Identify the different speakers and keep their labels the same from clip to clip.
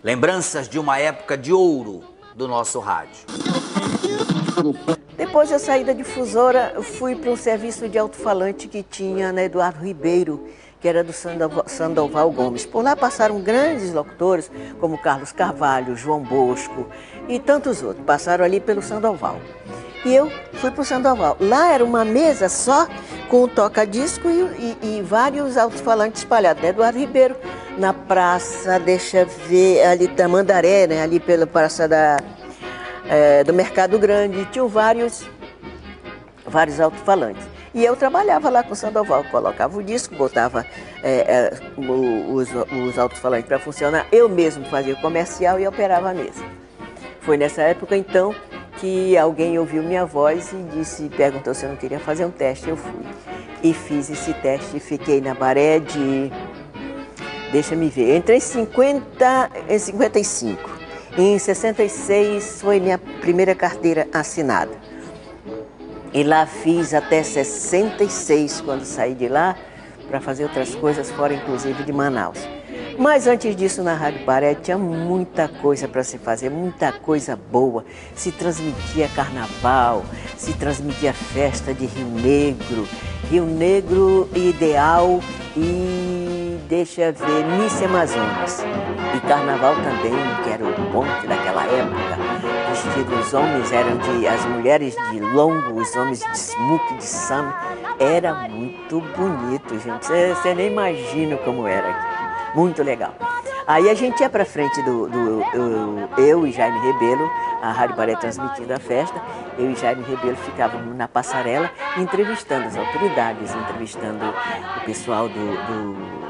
Speaker 1: Lembranças de uma época de ouro do nosso rádio.
Speaker 2: Depois da saída de difusora, eu fui para um serviço de alto-falante que tinha na Eduardo Ribeiro, que era do Sandoval Gomes. Por lá passaram grandes locutores, como Carlos Carvalho, João Bosco e tantos outros. Passaram ali pelo Sandoval. E eu fui para o Sandoval. Lá era uma mesa só com o toca-disco e vários alto-falantes espalhados. Na Eduardo Ribeiro, na praça, deixa eu ver, ali da Mandaré, né? Ali pela praça do Mercado Grande, tinham vários alto-falantes. E eu trabalhava lá com o Sandoval, colocava o disco, botava os alto-falantes para funcionar. Eu mesmo fazia o comercial e operava a mesa. Foi nessa época, então, que alguém ouviu minha voz e perguntou se eu não queria fazer um teste. Eu fui e fiz esse teste e fiquei na Baré deixa-me ver, entrei em 55. Em 66 foi minha primeira carteira assinada. E lá fiz até 66, quando saí de lá, para fazer outras coisas, fora inclusive de Manaus. Mas antes disso, na Rádio Baré, tinha muita coisa para se fazer, muita coisa boa. Se transmitia carnaval, se transmitia festa de Rio Negro Ideal e, deixa eu ver, Miss Amazonas. E carnaval também, que era o ponte daquela época. Os homens eram as mulheres de longo, os homens de smoke, de samba. Era muito bonito, gente. Você nem imagina como era aqui. Muito legal. Aí a gente ia para frente eu e Jaime Rebelo, a Rádio Baré transmitindo a festa, eu e Jaime Rebelo ficávamos na passarela entrevistando as autoridades, entrevistando o pessoal do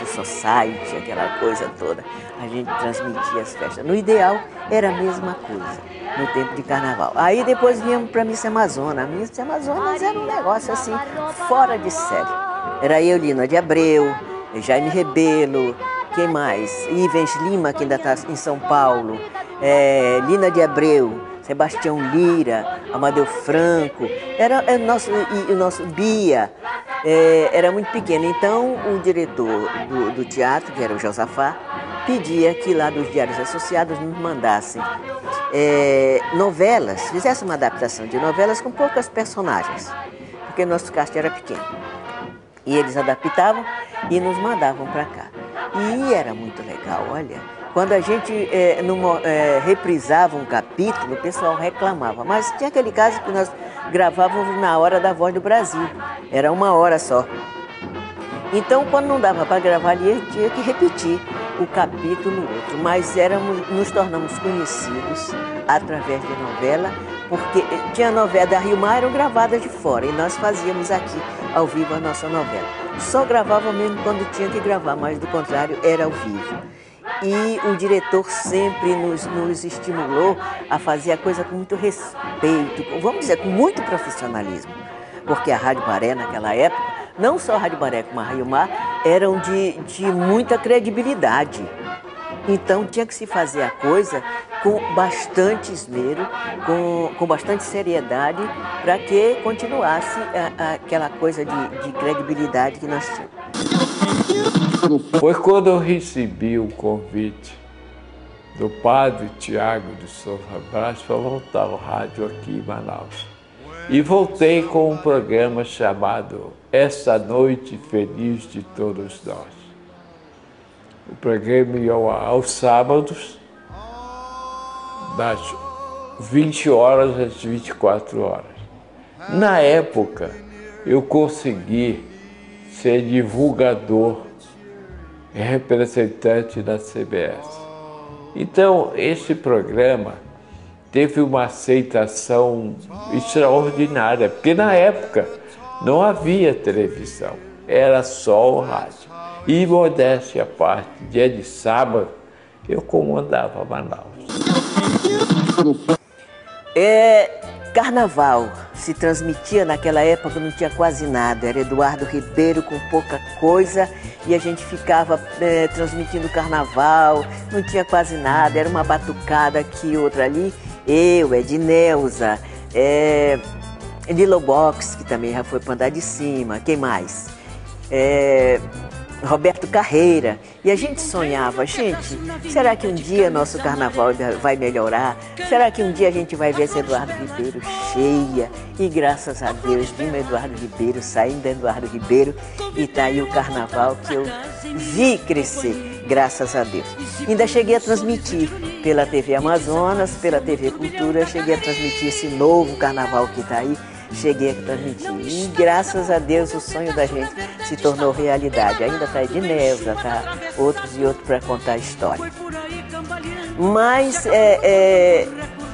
Speaker 2: Society, aquela coisa toda. A gente transmitia as festas. No ideal, era a mesma coisa, no tempo de carnaval. Aí depois viemos para Miss Amazonas. A Miss Amazonas era um negócio assim, fora de série. Era eu, Lina de Abreu, Jaime Rebelo, quem mais? Ivens Lima, que ainda está em São Paulo, Lina de Abreu, Sebastião Lira, Amadeu Franco, o nosso Bia, era muito pequeno. Então o diretor do teatro, que era o Josafá, pedia que lá dos Diários Associados nos mandassem novelas, fizesse uma adaptação de novelas com poucas personagens, porque nosso cast era pequeno. E eles adaptavam e nos mandavam para cá. E era muito legal, olha. Quando a gente reprisava um capítulo, o pessoal reclamava. Mas tinha aquele caso que nós gravávamos na hora da Voz do Brasil. Era 1 hora só. Então, quando não dava para gravar ali, tinha que repetir o capítulo outro. Mas nos tornamos conhecidos através de novela, porque tinha novela da Rio Mar, eram gravadas de fora, e nós fazíamos aqui, ao vivo, a nossa novela. Só gravava mesmo quando tinha que gravar, mas do contrário, era ao vivo. E o diretor sempre nos estimulou a fazer a coisa com muito respeito, vamos dizer, com muito profissionalismo. Porque a Rádio Baré, naquela época, não só a Rádio Baré como a Rio Mar, eram de muita credibilidade. Então tinha que se fazer a coisa com bastante esmero, com bastante seriedade, para que continuasse aquela coisa de credibilidade que nós tínhamos.
Speaker 3: Foi quando eu recebi o convite do padre Tiago de Souza Brás para voltar ao rádio aqui em Manaus. E voltei com um programa chamado Essa Noite Feliz de Todos Nós. O programa ia aos sábados, das 20 horas às 24 horas. Na época, eu consegui ser divulgador e representante da CBS. Então, esse programa teve uma aceitação extraordinária, porque na época não havia televisão, era só o rádio. E, modéstia à parte, dia de sábado, eu comandava Manaus.
Speaker 2: Carnaval se transmitia naquela época, não tinha quase nada, era Eduardo Ribeiro com pouca coisa e a gente ficava transmitindo carnaval, não tinha quase nada, era uma batucada aqui, outra ali, eu, Edneuza, Lilo Box, que também já foi para andar de cima, quem mais? Roberto Carreira. E a gente sonhava, gente, será que um dia nosso carnaval vai melhorar? Será que um dia a gente vai ver esse Eduardo Ribeiro cheia? E graças a Deus, vimos Eduardo Ribeiro, saindo de Eduardo Ribeiro, e tá aí o carnaval que eu vi crescer, graças a Deus. Ainda cheguei a transmitir pela TV Amazonas, pela TV Cultura, cheguei a transmitir esse novo carnaval que está aí, cheguei a transmitir. E graças a Deus o sonho da gente se tornou realidade. Ainda está Edneuza, tá outros e outros para contar a história. Mas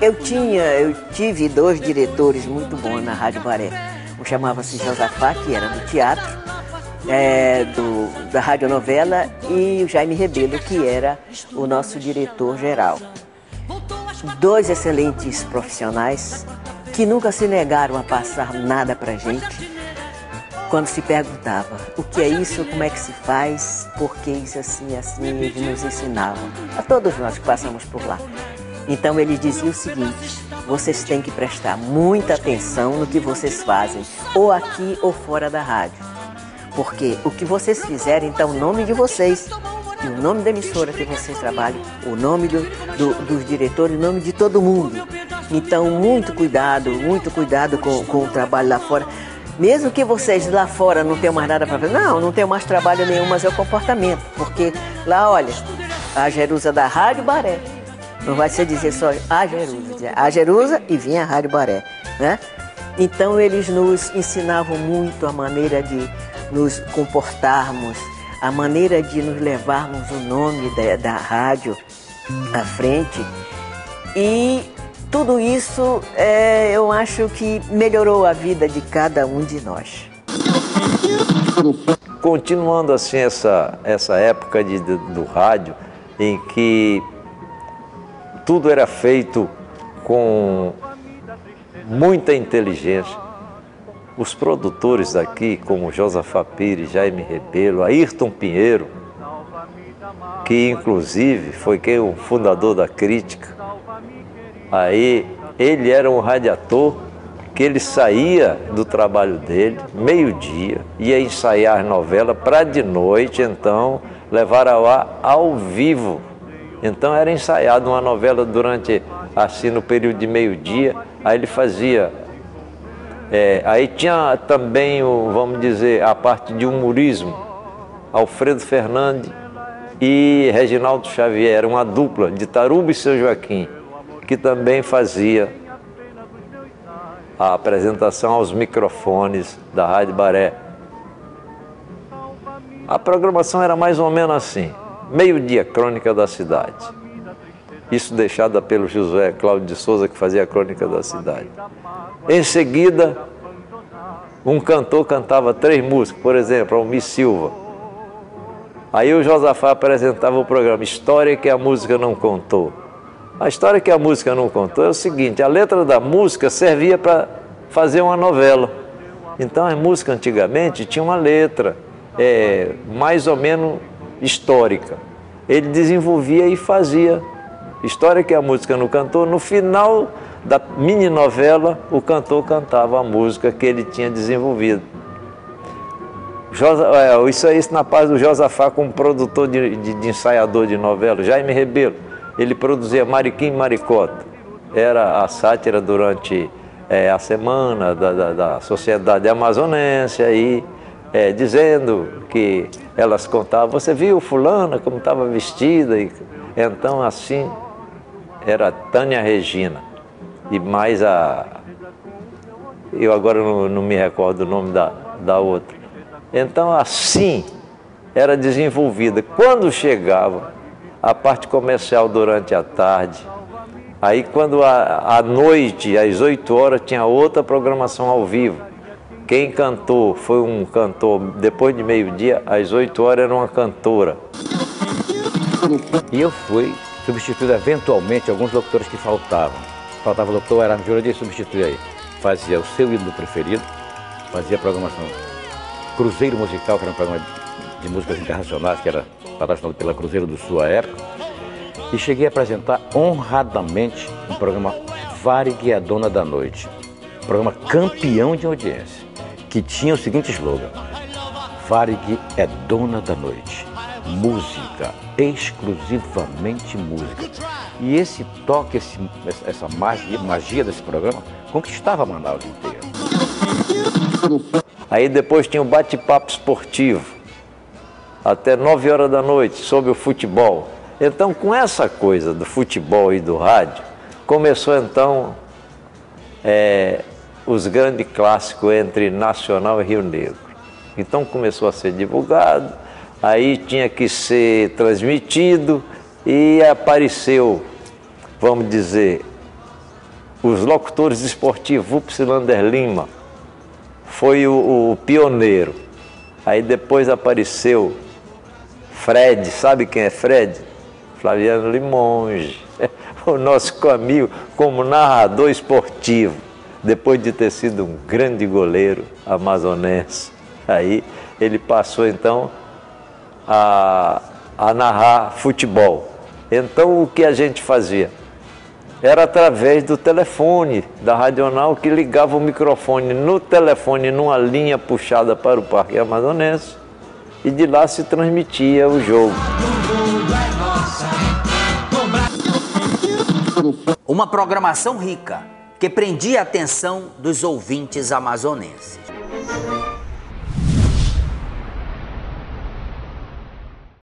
Speaker 2: eu tive 2 diretores muito bons na Rádio Baré. Um chamava-se Josafá, que era do teatro, da radionovela, e o Jaime Rebelo, que era o nosso diretor-geral. 2 excelentes profissionais que nunca se negaram a passar nada pra gente quando se perguntava o que é isso, como é que se faz, por que isso assim, assim, eles nos ensinavam, a todos nós que passamos por lá. Então ele dizia o seguinte: vocês têm que prestar muita atenção no que vocês fazem, ou aqui ou fora da rádio. Porque o que vocês fizerem está o nome de vocês, e o nome da emissora que vocês trabalham, o nome dos diretores, o nome de todo mundo. Então, muito cuidado com o trabalho lá fora. Mesmo que vocês lá fora não tenham mais nada para fazer, não tenham mais trabalho nenhum, mas é o comportamento. Porque lá, olha, a Jerusa da Rádio Baré. Não vai ser dizer só a Jerusa e vinha a Rádio Baré, né? Então, eles nos ensinavam muito a maneira de nos comportarmos, a maneira de nos levarmos o nome da rádio à frente. E tudo isso eu acho que melhorou a vida de cada um de nós.
Speaker 3: Continuando assim essa época do rádio, em que tudo era feito com muita inteligência, os produtores daqui, como Josafá Pires, Jaime Rebelo, Ayrton Pinheiro, que inclusive foi o fundador da crítica, aí ele era um radiator que ele saía do trabalho dele, meio-dia, ia ensaiar novela para de noite, então, levar ao ar ao vivo. Então era ensaiado uma novela durante, assim, no período de meio-dia, aí ele fazia... aí tinha também, vamos dizer, a parte de humorismo, Alfredo Fernandes e Reginaldo Xavier, era uma dupla de Taruba e Seu Joaquim, que também fazia a apresentação aos microfones da Rádio Baré. A programação era mais ou menos assim: meio-dia, crônica da cidade. Isso deixada pelo Josué Cláudio de Souza, que fazia a crônica da cidade. Em seguida, um cantor cantava 3 músicas, por exemplo, Almir Silva. Aí o Josafá apresentava o programa História que a Música Não Contou. A história que a música não contou é o seguinte: a letra da música servia para fazer uma novela. Então a música antigamente tinha uma letra mais ou menos histórica. Ele desenvolvia e fazia. História que a música não cantou, no final da mini novela, o cantor cantava a música que ele tinha desenvolvido. Isso é na paz do Josafá como produtor de ensaiador de novela. Jaime Rebelo, ele produzia Mariquim e Maricota. Era a sátira durante a semana da sociedade amazonense, aí, dizendo que elas contavam, você viu fulana como estava vestida? Então assim era Tânia Regina. E mais eu agora não me recordo o nome da outra. Então assim era desenvolvida. Quando chegava a parte comercial durante a tarde, aí quando à noite, às 8 horas, tinha outra programação ao vivo. Quem cantou foi um cantor, depois de meio-dia, às 8 horas era uma cantora.
Speaker 4: E eu fui substituir eventualmente alguns locutores que faltavam. Faltava locutor, era Jurandir substituir aí. Fazia o seu ídolo preferido, fazia a programação Cruzeiro Musical, que era um programa de músicas internacionais, que era patrocinado pela Cruzeiro do Sul à época. E cheguei a apresentar honradamente um programa Varigueadona da Noite. Um programa campeão de audiência, que tinha o seguinte slogan: Varig é dona da noite. Música, exclusivamente música. E esse toque, essa magia desse programa conquistava Manaus inteira. Aí depois tinha o bate-papo esportivo, até 9 horas da noite, sobre o futebol. Então, com essa coisa do futebol e do rádio, começou então os grandes clássicos entre Nacional e Rio Negro. Então começou a ser divulgado, aí tinha que ser transmitido e apareceu, vamos dizer, os locutores esportivos, Upsilander Lima, foi o pioneiro. Aí depois apareceu Fred, sabe quem é Fred? Flaviano Limonge, o nosso amigo como narrador esportivo, depois de ter sido um grande goleiro amazonense. Aí ele passou então a narrar futebol. Então o que a gente fazia? Era através do telefone da Radional, que ligava o microfone no telefone numa linha puxada para o Parque Amazonense e de lá se transmitia o jogo.
Speaker 1: Uma programação rica que prendia a atenção dos ouvintes amazonenses.